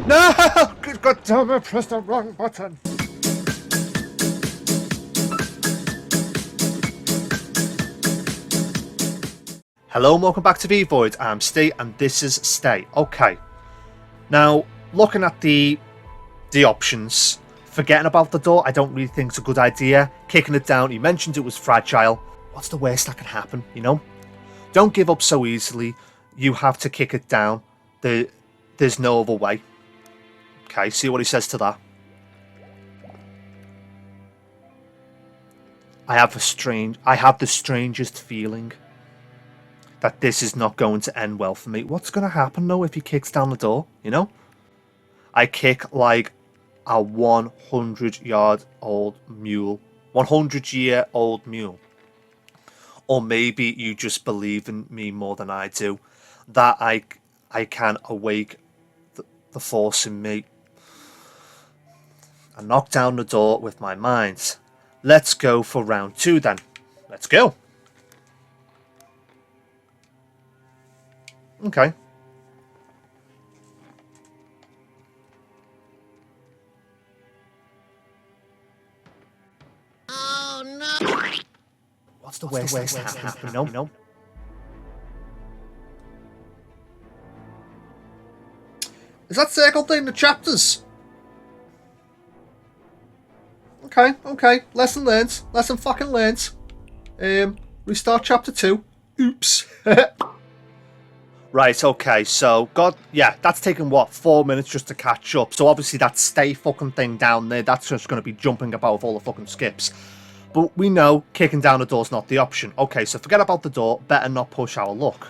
No! God damn it, press the wrong button. Hello and welcome back to VEEVOID. I'm Steve and this is Stay. Okay. Now, looking at the options, forgetting about the door, I don't really think it's a good idea. Kicking it down, you mentioned it was fragile. What's the worst that can happen, you know? Don't give up so easily. You have to kick it down. There's no other way. Okay, see what he says to that. I have the strangest feeling that this is not going to end well for me. What's going to happen though if he kicks down the door, you know? I kick like a 100-year-old mule. 100-year-old mule. Or maybe you just believe in me more than I do. That I can awake the force in me. I knock down the door with my mind. Let's go for round 2 then. Let's go. Okay. Oh no! What's the worst that can happen? No. Is that circled in the chapters? Okay. Lesson learned. Lesson fucking learned. Restart chapter 2. Oops. Right, okay, so, that's taken, 4 minutes just to catch up. So obviously that stay fucking thing down there, that's just going to be jumping about with all the fucking skips. But we know kicking down the door's not the option. Okay, so forget about the door, better not push our luck.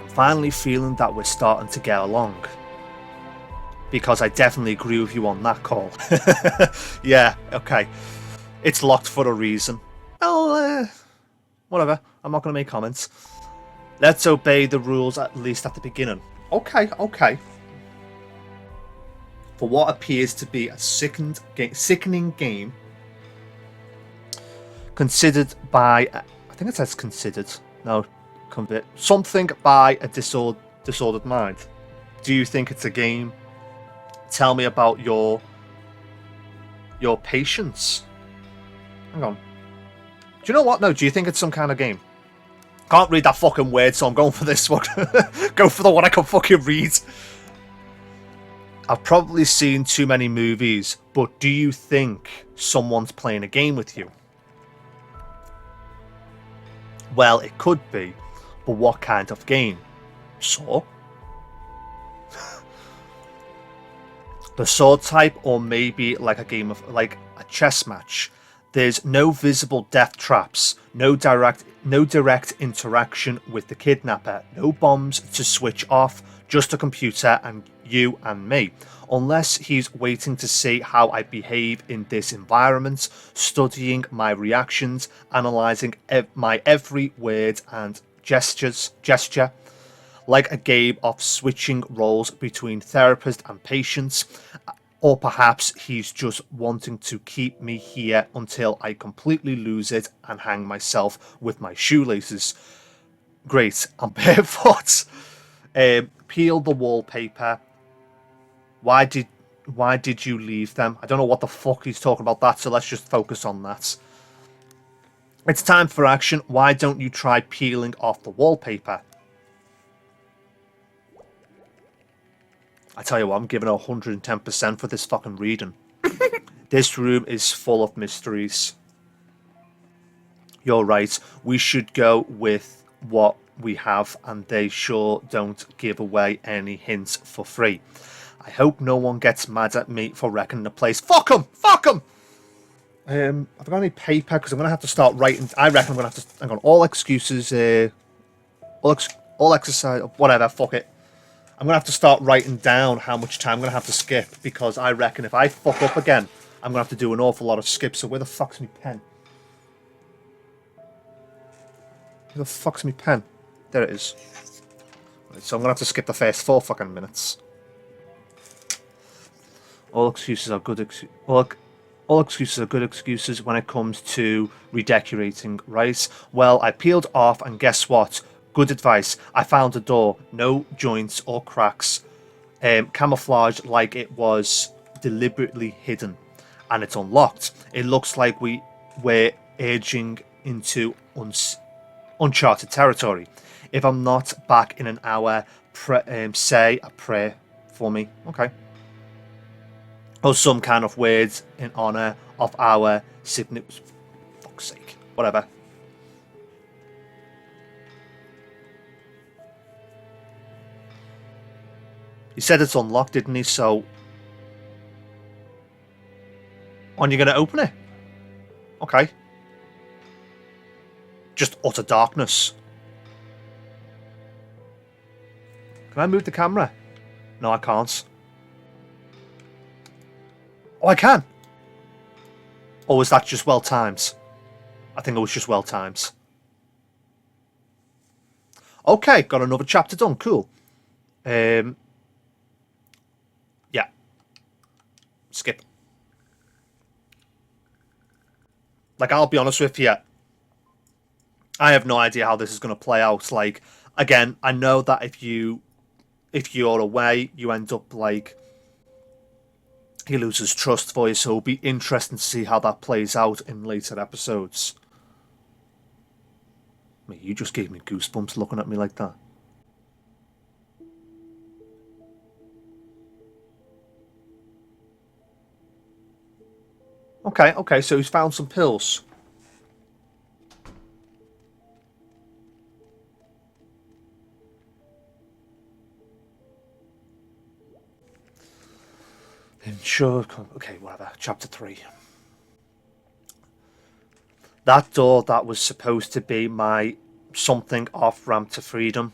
I'm finally feeling that we're starting to get along. Because I definitely agree with you on that call. Yeah, okay. It's locked for a reason. Oh, whatever. I'm not going to make comments. Let's obey the rules at least at the beginning. Okay. For what appears to be a sickening game, considered by... I think it says considered. No, something by a disordered mind. Do you think it's a game? Tell me about your patience. Hang on. Do you know what? No, do you think it's some kind of game? Can't read that fucking word, so I'm going for this one. Go for the one I can fucking read. I've probably seen too many movies, but do you think someone's playing a game with you? Well, it could be, but what kind of game? So? The sword type, or maybe like a game of, like a chess match. There's no visible death traps, no direct interaction with the kidnapper, no bombs to switch off, just a computer and you and me. Unless he's waiting to see how I behave in this environment, studying my reactions, analysing my every word and gesture, like a game of switching roles between therapist and patient. Or perhaps he's just wanting to keep me here until I completely lose it and hang myself with my shoelaces. Great, I'm barefoot. Peel the wallpaper. Why did you leave them? I don't know what the fuck he's talking about that, so let's just focus on that. It's time for action. Why don't you try peeling off the wallpaper? I tell you what, I'm giving 110% for this fucking reading. This room is full of mysteries. You're right. We should go with what we have, and they sure don't give away any hints for free. I hope no one gets mad at me for wrecking the place. Fuck 'em! Fuck 'em! Have I got any paper? Because I'm going to have to start writing. I reckon I'm going to have to... Hang on. All excuses... all exercise... Whatever. Fuck it. I'm going to have to start writing down how much time I'm going to have to skip, because I reckon if I fuck up again, I'm going to have to do an awful lot of skips. So where the fuck's my pen? Where the fuck's my pen? There it is. Right, so I'm going to have to skip the first 4 fucking minutes. All excuses are good excuses. All excuses are good excuses when it comes to redecorating, right? Well, I peeled off, and guess what? Good advice. I found a door, no joints or cracks, camouflaged like it was deliberately hidden, and it's unlocked. It looks like we're edging into uncharted territory. If I'm not back in an hour, say a prayer for me. Okay. Or some kind of words in honor of our significant. Fuck's sake. Whatever. He said it's unlocked, didn't he? So. When you going to open it? Okay. Just utter darkness. Can I move the camera? No, I can't. Oh, I can. Or was that just well times? I think it was just well times. Okay, got another chapter done. Cool. Yeah. Skip. Like, I'll be honest with you. I have no idea how this is going to play out. Like, again, I know that if you're away, you end up like he loses trust for you. So it'll be interesting to see how that plays out in later episodes. I mean, you just gave me goosebumps looking at me like that. Okay, so he's found some pills. Sure, okay, whatever. Chapter 3. That door that was supposed to be my something off ramp to freedom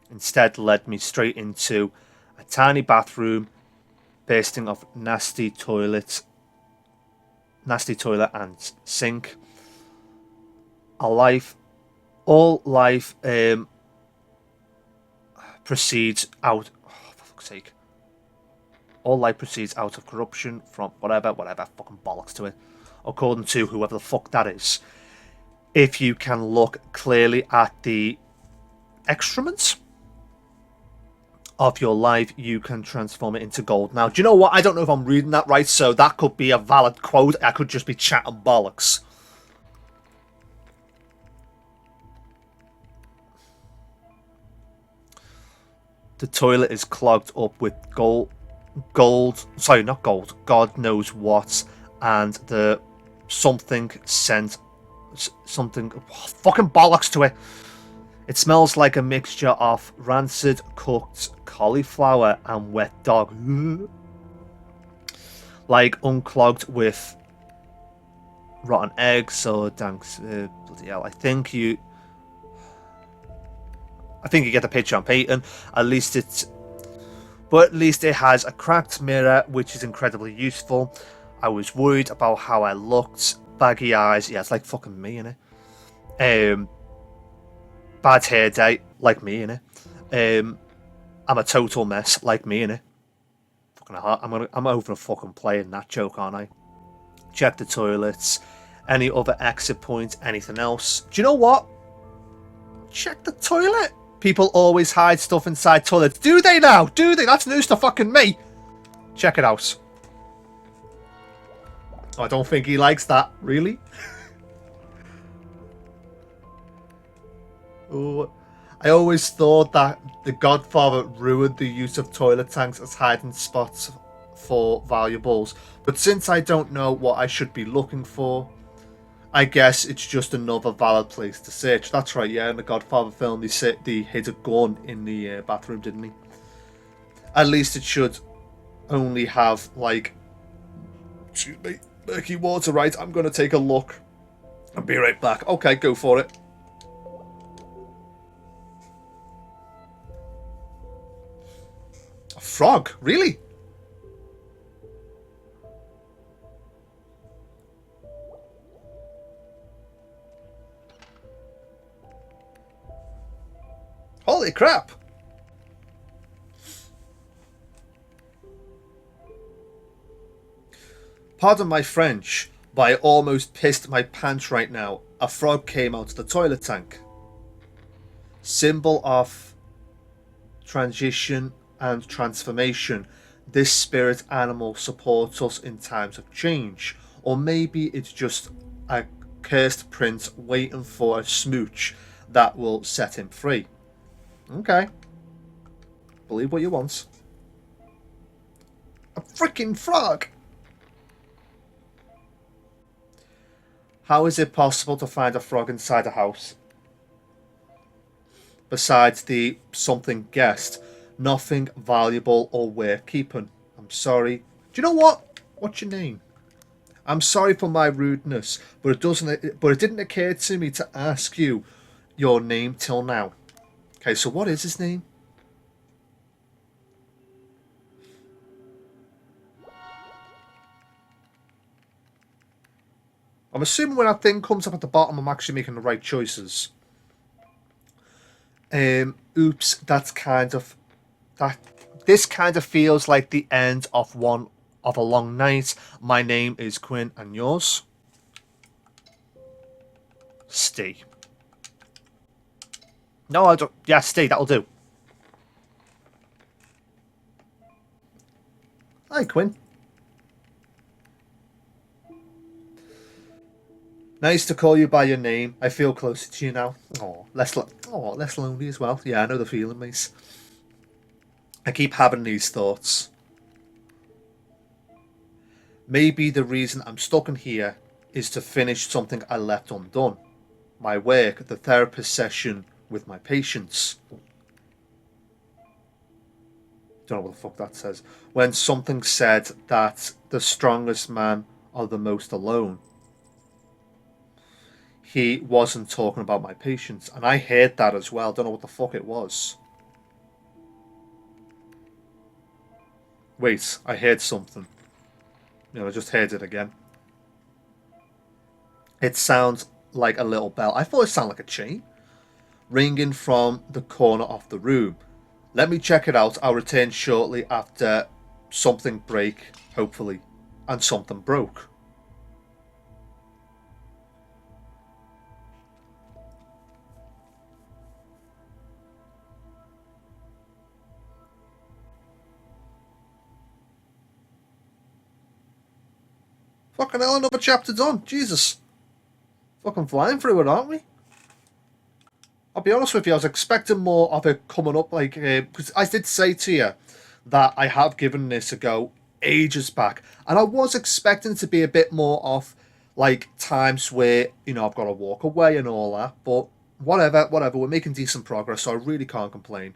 instead led me straight into a tiny bathroom bursting of nasty toilet and sink. All life proceeds out. Oh, for fuck's sake! All life proceeds out of corruption from whatever, fucking bollocks to it. According to whoever the fuck that is. If you can look clearly at the excrements of your life, you can transform it into gold. Now, do you know what? I don't know if I'm reading that right, so that could be a valid quote. I could just be chatting bollocks. The toilet is clogged up with sorry, not gold, God knows what, and the something fucking bollocks to it. It smells like a mixture of rancid cooked cauliflower and wet dog. Like unclogged with rotten eggs or thanks. Bloody hell. I think you get the picture I'm painting. At least it has a cracked mirror, which is incredibly useful. I was worried about how I looked. Baggy eyes. Yeah, it's like fucking me, innit? Bad hair day, like me, innit? I'm a total mess, like me, innit? Fucking hard. I'm over fucking playing that joke, aren't I? Check the toilets. Any other exit points? Anything else? Do you know what? Check the toilet. People always hide stuff inside toilets. Do they now? Do they? That's news to fucking me. Check it out. I don't think he likes that. Really? Ooh. I always thought that The Godfather ruined the use of toilet tanks as hiding spots for valuables. But since I don't know what I should be looking for, I guess it's just another valid place to search. That's right, yeah, in the Godfather film, they hid a gun in the bathroom, didn't he? At least it should only have, like... Excuse me, murky water, right? I'm going to take a look. I'll be right back. Okay, go for it. A frog? Really? Holy crap! Pardon my French, but I almost pissed my pants right now. A frog came out of the toilet tank. Symbol of transition and transformation. This spirit animal supports us in times of change. Or maybe it's just a cursed prince waiting for a smooch that will set him free. Okay. Believe what you want. A freaking frog! How is it possible to find a frog inside a house? Besides the something guessed, nothing valuable or worth keeping. I'm sorry. Do you know what? What's your name? I'm sorry for my rudeness, but it didn't occur to me to ask you your name till now. Okay, so what is his name? I'm assuming when that thing comes up at the bottom, I'm actually making the right choices. Oops, that's kind of that. This kind of feels like the end of a long night. My name is Quinn, and yours? Steve. No, I don't. Yeah, Steve, that'll do. Hi, Quinn. Nice to call you by your name. I feel closer to you now. Less lonely as well. Yeah, I know the feeling, mate. I keep having these thoughts. Maybe the reason I'm stuck in here is to finish something I left undone. My work, the therapist session with my patients. Don't know what the fuck that says. When something said that the strongest man are the most alone. He wasn't talking about my patients, and I heard that as well. Don't know what the fuck it was. Wait, I heard something. I just heard it again. It sounds like a little bell. I thought it sounded like a chain. Ringing from the corner of the room. Let me check it out. I'll return shortly after something break, hopefully. And something broke. Fucking hell, another chapter done. Jesus. Fucking flying through it, aren't we? I'll be honest with you, I was expecting more of it coming up, like, because I did say to you that I have given this a go ages back, and I was expecting it to be a bit more of, like, times where, I've got to walk away and all that, but whatever, we're making decent progress, so I really can't complain.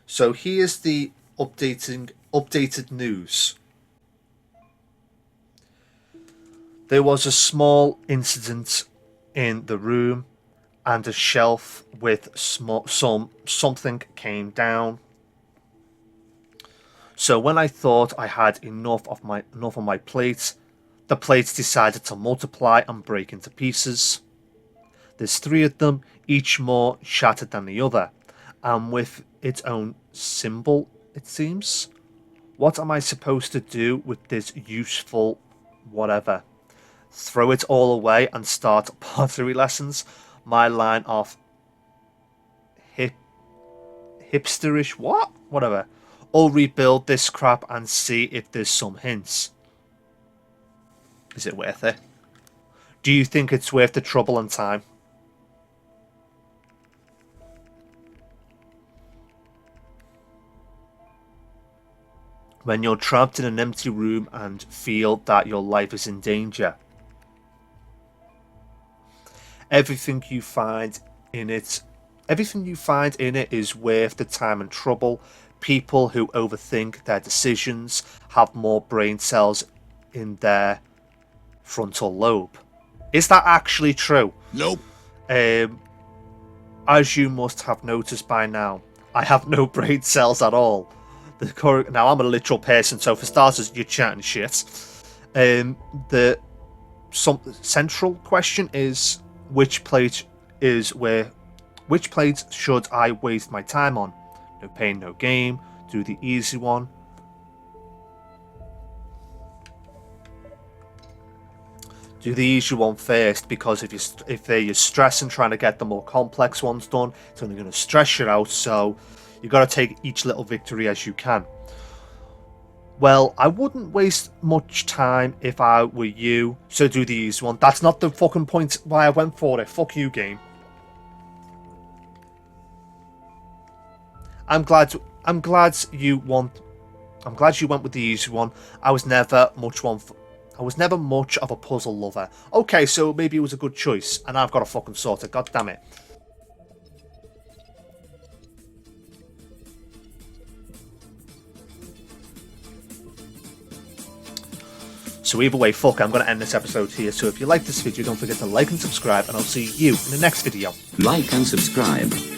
So here's the updated news. There was a small incident in the room, and a shelf with something came down. So when I thought I had enough on my plate, the plates decided to multiply and break into pieces. There's 3 of them, each more shattered than the other, and with its own symbol, it seems. What am I supposed to do with this useful whatever? Throw it all away and start pottery lessons? My line of hipsterish what? Whatever. Or rebuild this crap and see if there's some hints. Is it worth it? Do you think it's worth the trouble and time? When you're trapped in an empty room and feel that your life is in danger, everything you find in it is worth the time and trouble. People who overthink their decisions have more brain cells in their frontal lobe. Is that actually true? Nope. As you must have noticed by now, I have no brain cells at all. Now, I'm a literal person, so for starters, you're chatting shit. The central question is, which plate is where Which plays should I waste my time on? No pain, no gain. Do the easy one. Do the easy one first, because if you're stressing trying to get the more complex ones done, it's only going to stress you out. So you got to take each little victory as you can. Well, I wouldn't waste much time if I were you. So do the easy one. That's not the fucking point why I went for it. Fuck you, game. I'm glad you went with the easy one. I was never much of a puzzle lover. Okay, so maybe it was a good choice, and I've got to fucking sort it. God damn it. So either way, fuck, I'm going to end this episode here. So if you like this video, don't forget to like and subscribe, and I'll see you in the next video. Like and subscribe.